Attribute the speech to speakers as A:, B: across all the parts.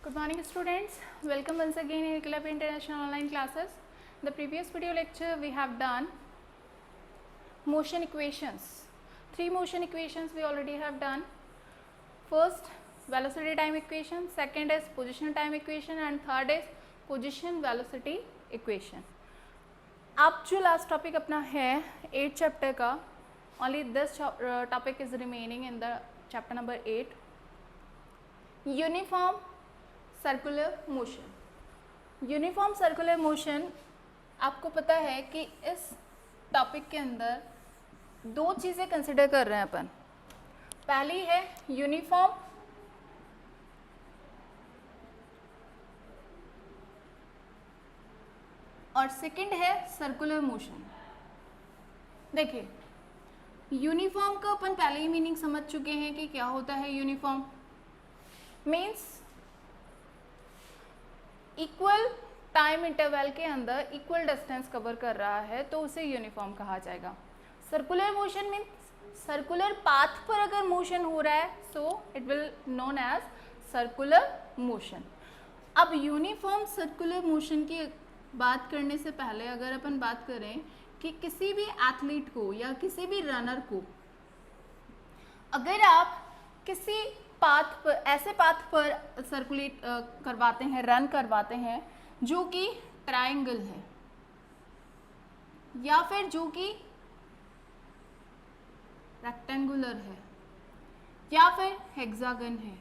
A: Good morning students, welcome once again in Club International Online Classes. In the previous video lecture we have done motion equations. 3 motion equations we already have done. First velocity time equation, second is position time equation and third is position velocity equation. अब जो last topic अपना है 8th chapter का, only this topic is remaining in the chapter number 8. Uniform circular motion. Uniform circular motion, आपको पता है कि इस टॉपिक के अंदर दो चीज़ें कंसिडर कर रहे हैं अपन. पहली है यूनिफॉर्म और सेकंड है सर्कुलर मोशन. देखिए यूनिफॉर्म का अपन पहले ही मीनिंग समझ चुके हैं कि क्या होता है. Uniform means equal time interval के अंदर इक्वल डिस्टेंस कवर कर रहा है तो उसे यूनिफॉर्म कहा जाएगा. Circular motion means circular path पर अगर मोशन हो रहा है so it will known as circular motion. अब यूनिफॉर्म सर्कुलर मोशन की बात करने से पहले अगर अपन बात करें कि किसी भी एथलीट को या किसी भी रनर को अगर आप किसी पाथ पर, ऐसे पाथ पर सर्कुलेट करवाते हैं, रन करवाते हैं जो कि ट्रायंगल है या फिर जो कि रेक्टेंगुलर है या फिर हेक्सागन है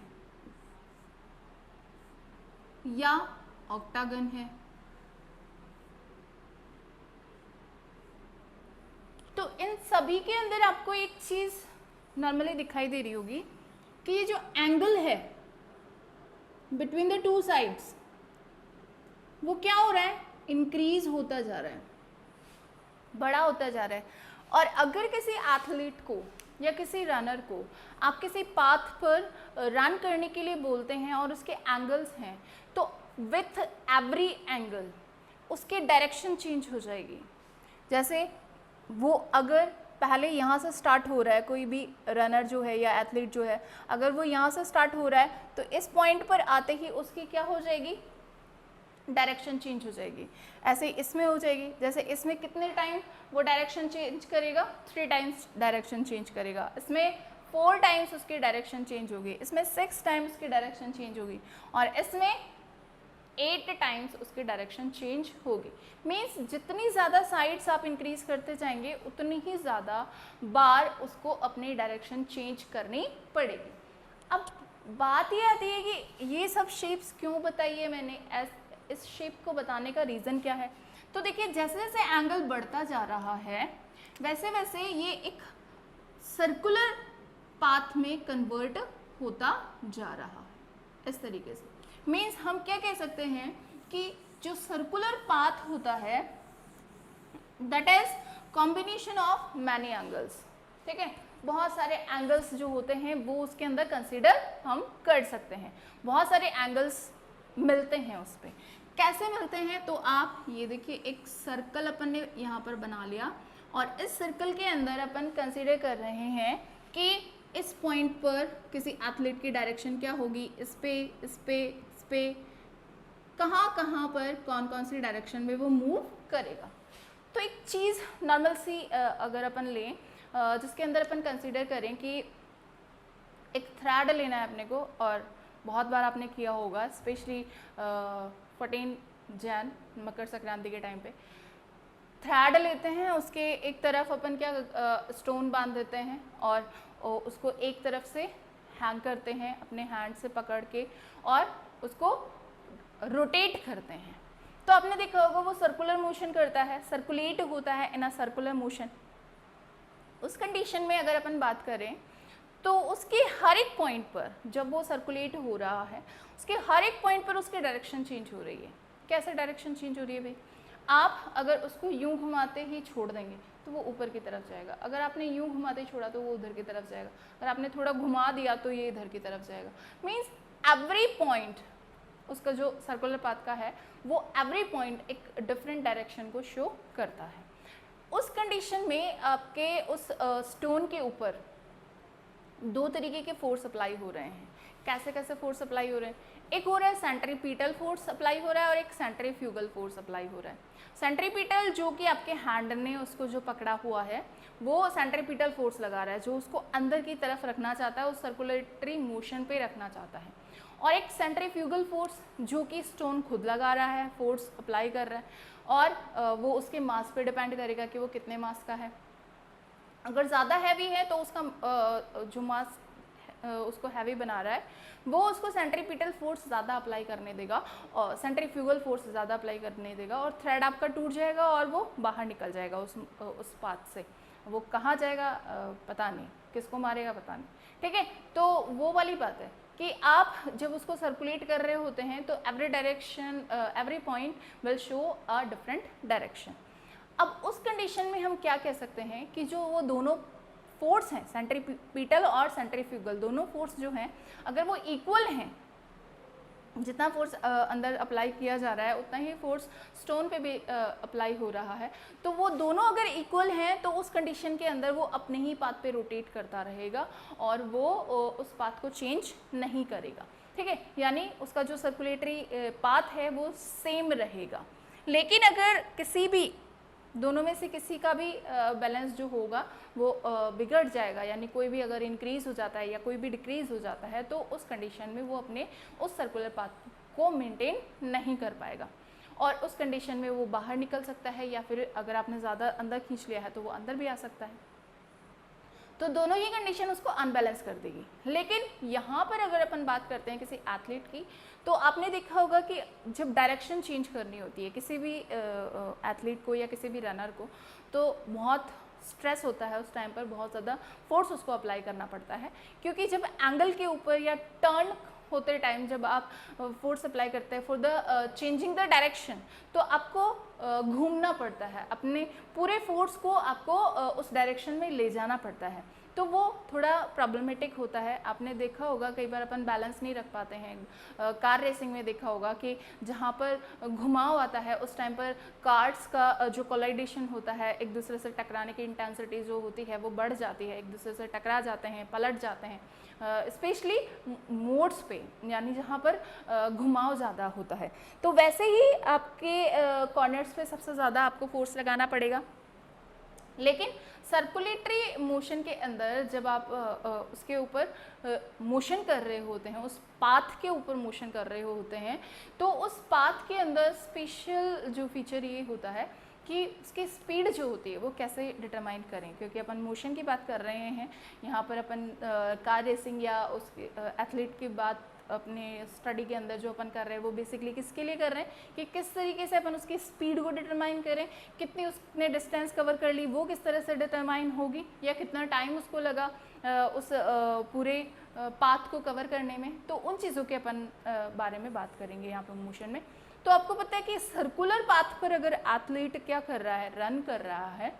A: या ऑक्टागन है, तो इन सभी के अंदर आपको एक चीज नॉर्मली दिखाई दे रही होगी कि ये जो एंगल है बिटवीन द टू साइड्स वो क्या हो रहा है, इंक्रीज होता जा रहा है, बड़ा होता जा रहा है. और अगर किसी एथलीट को या किसी रनर को आप किसी पाथ पर रन करने के लिए बोलते हैं और उसके एंगल्स हैं तो विथ एवरी एंगल उसकी डायरेक्शन चेंज हो जाएगी. जैसे वो अगर पहले यहाँ से स्टार्ट हो रहा है, कोई भी रनर जो है या एथलीट जो है अगर वो यहाँ से स्टार्ट हो रहा है तो इस पॉइंट पर आते ही उसकी क्या हो जाएगी, डायरेक्शन चेंज हो जाएगी. ऐसे इसमें हो जाएगी. जैसे इसमें कितने टाइम वो डायरेक्शन चेंज करेगा, 3 टाइम्स डायरेक्शन चेंज करेगा. इसमें 4 टाइम्स उसकी डायरेक्शन चेंज होगी. इसमें 6 टाइम्स उसकी डायरेक्शन चेंज होगी और इसमें 8 टाइम्स उसकी डायरेक्शन चेंज होगी. मीन्स जितनी ज़्यादा साइड्स आप इंक्रीज करते जाएंगे उतनी ही ज़्यादा बार उसको अपनी डायरेक्शन चेंज करनी पड़ेगी. अब बात ये आती है कि ये सब शेप्स क्यों बताई है मैंने, इस शेप को बताने का रीज़न क्या है. तो देखिए जैसे जैसे एंगल बढ़ता जा रहा है वैसे वैसे ये एक सर्कुलर पाथ में कन्वर्ट होता जा रहा है इस तरीके से. मीन्स हम क्या कह सकते हैं कि जो सर्कुलर पाथ होता है that is combination of many angles. ठीक है, बहुत सारे एंगल्स जो होते हैं वो उसके अंदर कंसीडर हम कर सकते हैं. बहुत सारे एंगल्स मिलते हैं उस पर. कैसे मिलते हैं, तो आप ये देखिए एक सर्कल अपन ने यहाँ पर बना लिया और इस सर्कल के अंदर अपन कंसीडर कर रहे हैं कि इस पॉइंट पर किसी एथलीट की डायरेक्शन क्या होगी, इस पे कहाँ कहाँ पर कौन कौन सी डायरेक्शन में वो मूव करेगा. तो एक चीज़ नॉर्मल सी अगर अपन लें जिसके अंदर अपन कंसीडर करें कि एक थ्रेड लेना है अपने को, और बहुत बार आपने किया होगा स्पेशली 14 जैन मकर संक्रांति के टाइम पे थ्रेड लेते हैं, उसके एक तरफ अपन क्या स्टोन बांध देते हैं और उसको एक तरफ से हैंग करते हैं अपने हैंड से पकड़ के और उसको रोटेट करते हैं. तो आपने देखा होगा वो सर्कुलर मोशन करता है, सर्कुलेट होता है इन अ सर्कुलर मोशन. उस कंडीशन में अगर अपन बात करें तो उसके हर एक पॉइंट पर जब वो सर्कुलेट हो रहा है उसके हर एक पॉइंट पर उसकी डायरेक्शन चेंज हो रही है. कैसे डायरेक्शन चेंज हो रही है भाई, आप अगर उसको यूं घुमाते ही छोड़ देंगे तो वो ऊपर की तरफ जाएगा. अगर आपने यूं घुमाते ही छोड़ा तो वो उधर की तरफ जाएगा. अगर आपने थोड़ा घुमा दिया तो ये इधर की तरफ जाएगा. मीन्स एवरी पॉइंट उसका जो सर्कुलर पाथ का है वो एवरी पॉइंट एक डिफरेंट डायरेक्शन को शो करता है. उस कंडीशन में आपके उस स्टोन के ऊपर दो तरीके के फोर्स अप्लाई हो रहे हैं। कैसे कैसे फोर्स अप्लाई हो रहे हैं? एक हो रहा है सेंट्रीपिटल फोर्स अप्लाई हो रहा है और एक सेंट्रीफ्यूगल फोर्स अप्लाई हो रहा है। सेंट्रीपिटल जो कि आपके हैंड ने उसको जो पकड़ा हुआ है वो सेंट्रीपिटल फोर्स लगा रहा है, जो उसको अंदर की तरफ रखना चाहता है, उस सर्कुलेटरी मोशन पे रखना चाहता है। और एक सेंट्रीफ्यूगल फोर्स जो कि स्टोन खुद लगा रहा है, फोर्स अप्लाई कर रहा है, और वो उसके मास पे डिपेंड करेगा कि वो कितने मास का है। अगर ज़्यादा हैवी है तो उसका जो मास उसको हैवी बना रहा है वो उसको सेंट्रीपिटल फोर्स ज़्यादा अप्लाई करने देगा और सेंट्रीफ्यूगल फोर्स ज़्यादा अप्लाई करने देगा, और थ्रेड आपका टूट जाएगा और वो बाहर निकल जाएगा उस पाथ से। वो कहाँ जाएगा पता नहीं, किसको मारेगा पता नहीं, ठीक है। तो वो वाली बात है कि आप जब उसको सर्कुलेट कर रहे होते हैं तो every direction, every point will show a different direction. अब उस कंडीशन में हम क्या कह सकते हैं कि जो वो दोनों फोर्स हैं, सेंट्रीपिटल और सेंट्रीफ्यूगल, दोनों फोर्स जो हैं अगर वो इक्वल हैं, जितना फोर्स अंदर अप्लाई किया जा रहा है उतना ही फोर्स स्टोन पे भी अप्लाई हो रहा है, तो वो दोनों अगर इक्वल हैं तो उस कंडीशन के अंदर वो अपने ही पाथ पे रोटेट करता रहेगा और वो उस पाथ को चेंज नहीं करेगा, ठीक है। यानी उसका जो सर्कुलेटरी पाथ है वो सेम रहेगा। लेकिन अगर किसी भी दोनों में से किसी का भी बैलेंस जो होगा वो बिगड़ जाएगा, यानी कोई भी अगर इंक्रीज़ हो जाता है या कोई भी डिक्रीज़ हो जाता है तो उस कंडीशन में वो अपने उस सर्कुलर पाथ को मेंटेन नहीं कर पाएगा और उस कंडीशन में वो बाहर निकल सकता है, या फिर अगर आपने ज़्यादा अंदर खींच लिया है तो वो अंदर भी आ सकता है। तो दोनों ही कंडीशन उसको अनबैलेंस कर देगी। लेकिन यहाँ पर अगर अपन बात करते हैं किसी एथलीट की, तो आपने देखा होगा कि जब डायरेक्शन चेंज करनी होती है किसी भी एथलीट को या किसी भी रनर को, तो बहुत स्ट्रेस होता है उस टाइम पर, बहुत ज़्यादा फोर्स उसको अप्लाई करना पड़ता है, क्योंकि जब एंगल के ऊपर या टर्न होते टाइम जब आप फोर्स अप्लाई करते हैं for the changing the direction, तो आपको घूमना पड़ता है, अपने पूरे फोर्स को आपको उस डायरेक्शन में ले जाना पड़ता है, तो वो थोड़ा प्रॉब्लमेटिक होता है। आपने देखा होगा कई बार अपन बैलेंस नहीं रख पाते हैं, कार रेसिंग में देखा होगा कि जहाँ पर घुमाव आता है उस टाइम पर कार्स का जो कोलाइडेशन होता है, एक दूसरे से टकराने की इंटेंसिटी जो होती है वो बढ़ जाती है, एक दूसरे से टकरा जाते हैं, पलट जाते हैं, स्पेशली मोड्स पे, यानी जहाँ पर घुमाव ज़्यादा होता है। तो वैसे ही आपके कॉर्नर्स पे सबसे ज़्यादा आपको फोर्स लगाना पड़ेगा। लेकिन सर्कुलेटरी मोशन के अंदर जब आप उसके ऊपर मोशन कर रहे होते हैं, उस पाथ के ऊपर मोशन कर रहे होते हैं, तो उस पाथ के अंदर स्पेशल जो फीचर ये होता है कि उसकी स्पीड जो होती है वो कैसे डिटरमाइन करें, क्योंकि अपन मोशन की बात कर रहे हैं यहाँ पर, अपन कार रेसिंग या उस एथलीट की बात अपने स्टडी के अंदर जो अपन कर रहे हैं वो बेसिकली किसके लिए कर रहे हैं कि किस तरीके से अपन उसकी स्पीड को डिटरमाइन करें, कितनी उसने डिस्टेंस कवर कर ली वो किस तरह से डिटरमाइन होगी, या कितना टाइम उसको लगा उस पूरे पाथ को कवर करने में। तो उन चीज़ों के अपन बारे में बात करेंगे यहाँ पर मोशन में। तो आपको पता है कि सर्कुलर पाथ पर अगर एथलीट क्या कर रहा है, रन कर रहा है,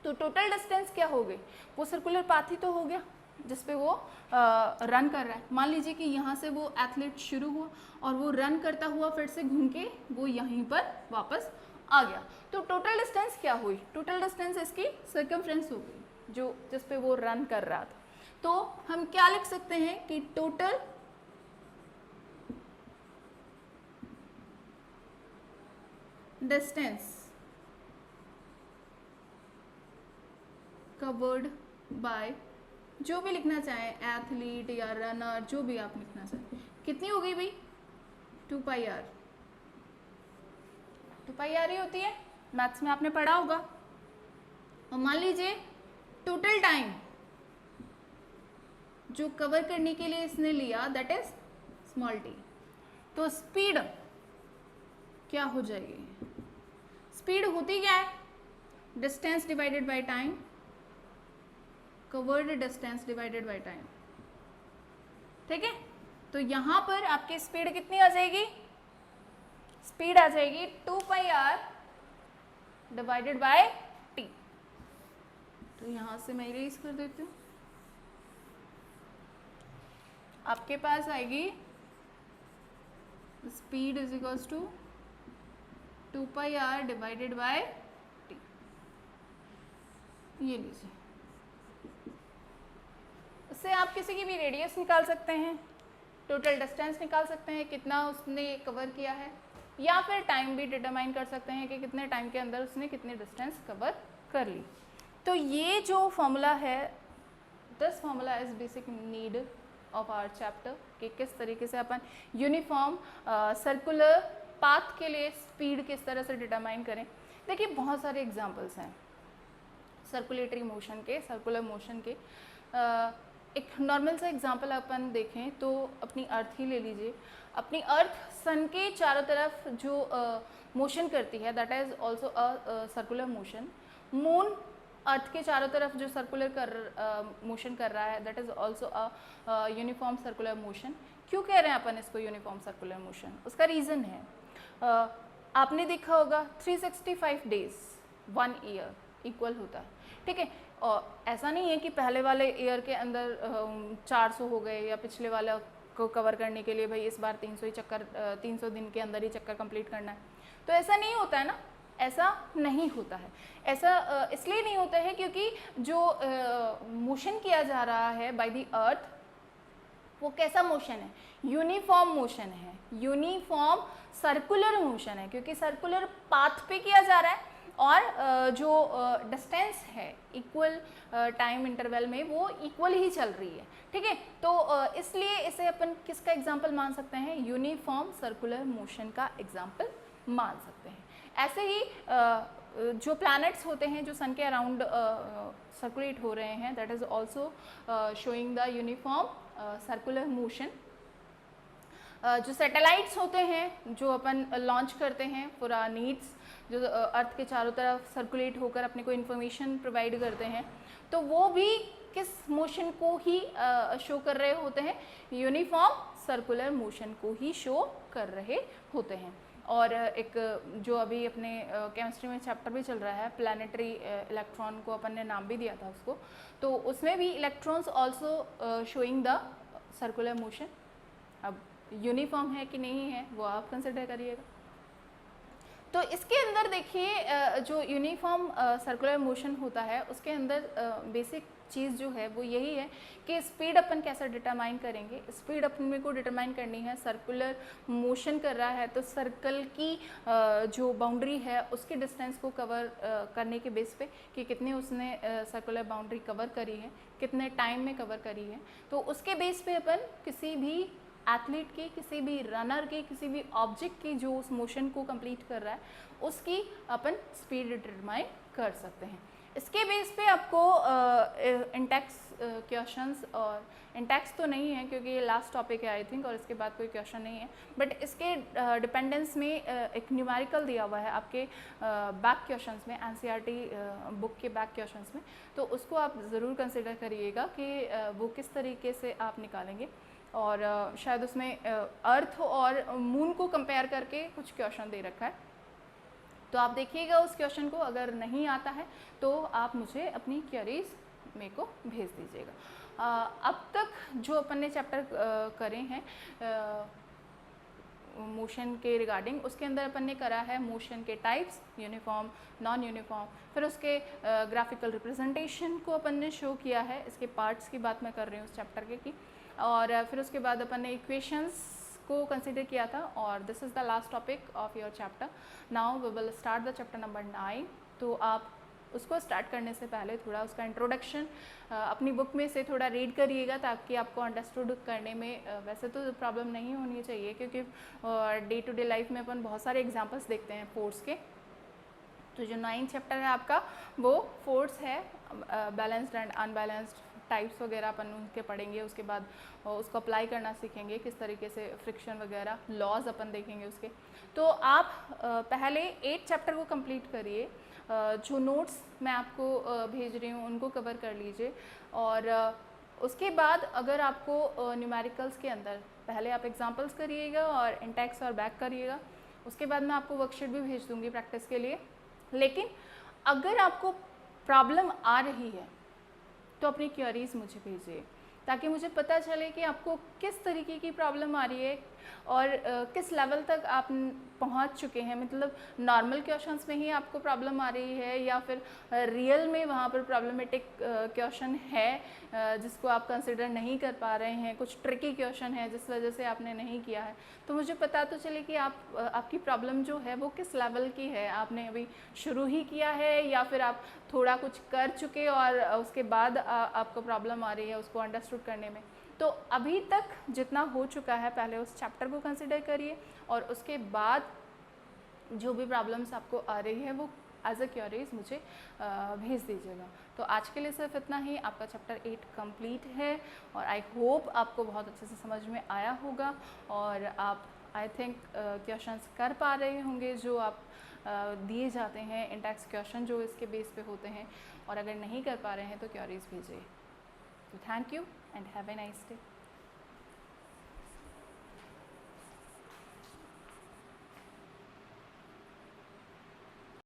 A: तो टोटल डिस्टेंस क्या हो गई, वो सर्कुलर पाथ ही तो हो गया जिस पे वो रन कर रहा है। मान लीजिए कि यहाँ से वो एथलीट शुरू हुआ और वो रन करता हुआ फिर से घूम के वो यहीं पर वापस आ गया, तो टोटल डिस्टेंस क्या हुई, टोटल डिस्टेंस इसकी सर्कमफ्रेंस हो गई जो जिस पे वो रन कर रहा था। तो हम क्या लिख सकते हैं कि टोटल डिस्टेंस कवर्ड बाय, जो भी लिखना चाहें, एथलीट या रनर, जो भी आप लिखना चाहें, कितनी हो गई भाई, 2πr। 2πr ही होती है, मैथ्स में आपने पढ़ा होगा। और मान लीजिए टोटल टाइम जो कवर करने के लिए इसने लिया दैट इज स्मॉल टी, तो स्पीड क्या हो जाएगी, स्पीड होती क्या है, distance divided by time, covered distance divided by time, ठीक है। तो यहां पर आपकी स्पीड कितनी आ जाएगी, स्पीड आ जाएगी 2πr डिवाइडेड बाय टी। तो यहां से मैं इरेज कर देती हूँ, आपके पास आएगी speed is equals to 2πr divided by T. ये लीजिए, इससे आप किसी की भी रेडियस निकाल सकते हैं, टोटल डिस्टेंस निकाल सकते हैं कितना उसने कवर किया है, या फिर टाइम भी डिटरमाइन कर सकते हैं कि कितने टाइम के अंदर उसने कितनी डिस्टेंस कवर कर ली। तो ये जो फॉर्मूला है, this formula is basic need of our chapter कि किस तरीके से अपन यूनिफॉर्म सर्कुलर पाथ के लिए स्पीड किस तरह से डिटरमाइन करें। देखिए बहुत सारे एग्जांपल्स हैं सर्कुलेटरी मोशन के, सर्कुलर मोशन के। एक नॉर्मल सा एग्जांपल अपन देखें तो अपनी अर्थ ही ले लीजिए। अपनी अर्थ सन के चारों तरफ जो मोशन करती है, that is also a circular motion. Moon earth के चारों तरफ जो सर्कुलर मोशन कर रहा है, that is also a uniform circular motion. क्यों कह रहे हैं अपन इसको यूनिफॉर्म सर्कुलर मोशन? उसका रीज़न है, आपने देखा होगा 365 डेज 1 ईयर इक्वल होता है, ठीक है। और ऐसा नहीं है कि पहले वाले ईयर के अंदर 400 हो गए, या पिछले वाला को कवर करने के लिए भाई इस बार 300 ही चक्कर 300 दिन के अंदर ही चक्कर कंप्लीट करना है, तो ऐसा नहीं होता है ना। ऐसा नहीं होता है। ऐसा इसलिए नहीं होता है क्योंकि जो मोशन किया जा रहा है बाय द अर्थ, वो कैसा मोशन है? यूनिफॉर्म मोशन है, यूनिफॉर्म सर्कुलर मोशन है, क्योंकि सर्कुलर पाथ पे किया जा रहा है और जो डिस्टेंस है इक्वल टाइम इंटरवल में वो इक्वल ही चल रही है, ठीक है। तो इसलिए इसे अपन किसका एग्जाम्पल मान सकते हैं? यूनिफॉर्म सर्कुलर मोशन का एग्जाम्पल मान सकते हैं। ऐसे ही जो प्लैनेट्स होते हैं जो सन के अराउंड सर्कुलेट हो रहे हैं, that is also showing the uniform circular motion. जो सैटेलाइट्स होते हैं जो अपन लॉन्च करते हैं फॉर आवर नीड्स, जो अर्थ के चारों तरफ सर्कुलेट होकर अपने को इन्फॉर्मेशन प्रोवाइड करते हैं, तो वो भी किस मोशन को ही शो कर रहे होते हैं? यूनिफॉर्म सर्कुलर मोशन को ही शो कर रहे होते हैं। और एक जो अभी अपने केमिस्ट्री में चैप्टर भी चल रहा है, प्लैनेटरी इलेक्ट्रॉन को अपन ने नाम भी दिया था उसको, तो उसमें भी electrons also showing the circular motion. अब यूनिफॉर्म है कि नहीं है वो आप कंसिडर करिएगा। तो इसके अंदर देखिए जो यूनिफॉर्म सर्कुलर मोशन होता है उसके अंदर बेसिक चीज़ जो है वो यही है कि स्पीड अपन कैसे डिटरमाइन करेंगे। स्पीड अपन को डिटरमाइन करनी है, सर्कुलर मोशन कर रहा है तो सर्कल की जो बाउंड्री है उसके डिस्टेंस को कवर करने के बेस पे कि कितने उसने सर्कुलर बाउंड्री कवर करी है, कितने टाइम में कवर करी है, तो उसके बेस पे अपन किसी भी एथलीट की, किसी भी रनर की, किसी भी ऑब्जेक्ट की जो उस मोशन को कंप्लीट कर रहा है उसकी अपन स्पीड डिटरमाइन कर सकते हैं। इसके बेस पे आपको इंटेक्स क्वेश्चंस, और इंटेक्स तो नहीं है क्योंकि ये लास्ट टॉपिक है आई थिंक, और इसके बाद कोई क्वेश्चन नहीं है, बट इसके डिपेंडेंस में एक न्यूमेरिकल दिया हुआ है आपके बैक क्वेश्चंस में, एनसीईआरटी बुक के बैक क्वेश्चंस में, तो उसको आप ज़रूर कंसिडर करिएगा कि वो किस तरीके से आप निकालेंगे। और शायद उसमें अर्थ और मून को कंपेयर करके कुछ क्वेश्चन दे रखा है, तो आप देखिएगा उस क्वेश्चन को। अगर नहीं आता है तो आप मुझे अपनी क्वेरीज मेरे को भेज दीजिएगा। अब तक जो अपन ने चैप्टर करे हैं मोशन के रिगार्डिंग, उसके अंदर अपन ने करा है मोशन के टाइप्स, यूनिफॉर्म, नॉन यूनिफॉर्म, फिर उसके ग्राफिकल रिप्रेजेंटेशन को अपन ने शो किया है, इसके पार्ट्स की बात मैं कर रही हूँ उस चैप्टर के की, और फिर उसके बाद अपन ने इक्वेशंस को कंसिडर किया था। और this is the last topic of your chapter. Now we will start the chapter number 9। तो आप उसको स्टार्ट करने से पहले थोड़ा उसका इंट्रोडक्शन अपनी बुक में से थोड़ा रीड करिएगा ताकि आपको अंडरस्टूड करने में वैसे तो प्रॉब्लम नहीं होनी चाहिए, क्योंकि डे टू डे लाइफ में अपन बहुत सारे एग्जाम्पल्स देखते हैं फोर्स के। तो जो 9th चैप्टर है आपका वो फोर्स है, बैलेंस्ड एंड अनबैलेंस्ड टाइप्स वगैरह अपन उनके पढ़ेंगे, उसके बाद उसको अप्लाई करना सीखेंगे, किस तरीके से फ्रिक्शन वगैरह लॉज अपन देखेंगे उसके। तो आप पहले 8 चैप्टर को कंप्लीट करिए, जो नोट्स मैं आपको भेज रही हूँ उनको कवर कर लीजिए, और उसके बाद अगर आपको न्यूमेरिकल्स के अंदर पहले आप एग्जांपल्स करिएगा और इंटेक्स और बैक करिएगा, उसके बाद मैं आपको वर्कशीट भी भेज दूँगी प्रैक्टिस के लिए। लेकिन अगर आपको प्रॉब्लम आ रही है तो अपनी क्वेरीज मुझे भेजिए ताकि मुझे पता चले कि आपको किस तरीके की प्रॉब्लम आ रही है, और किस लेवल तक आप पहुंच चुके हैं, मतलब नॉर्मल क्वेश्चंस में ही आपको प्रॉब्लम आ रही है या फिर रियल में वहाँ पर प्रॉब्लमेटिक क्वेश्चन है जिसको आप कंसिडर नहीं कर पा रहे हैं, कुछ ट्रिकी क्वेश्चन है जिस वजह से आपने नहीं किया है। तो मुझे पता तो चले कि आपकी प्रॉब्लम जो है वो किस लेवल की है, आपने अभी शुरू ही किया है या फिर आप थोड़ा कुछ कर चुके और उसके बाद आपको प्रॉब्लम आ रही है उसको अंडरस्टूड करने में। तो अभी तक जितना हो चुका है पहले उस चैप्टर को कंसिडर करिए और उसके बाद जो भी प्रॉब्लम्स आपको आ रही है वो एज अ क्वेरीज मुझे भेज दीजिएगा। तो आज के लिए सिर्फ इतना ही। आपका चैप्टर 8 कंप्लीट है और आई होप आपको बहुत अच्छे से समझ में आया होगा और आप आई थिंक क्वेश्चंस कर पा रहे होंगे जो आप दिए जाते हैं, इंडेक्स क्वेश्चन जो इसके बेस पे होते हैं, और अगर नहीं कर पा रहे हैं तो क्वेरीज भेजिए। तो thank you and have a nice day.